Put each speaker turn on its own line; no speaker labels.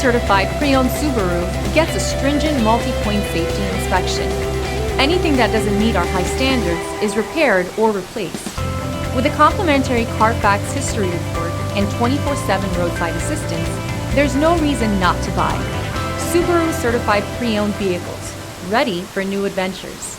certified pre-owned Subaru gets a stringent multi-point safety inspection. Anything that doesn't meet our high standards is repaired or replaced. With a complimentary Carfax history report and 24/7 roadside assistance, there's no reason not to buy. Subaru certified pre-owned vehicles, ready for new adventures.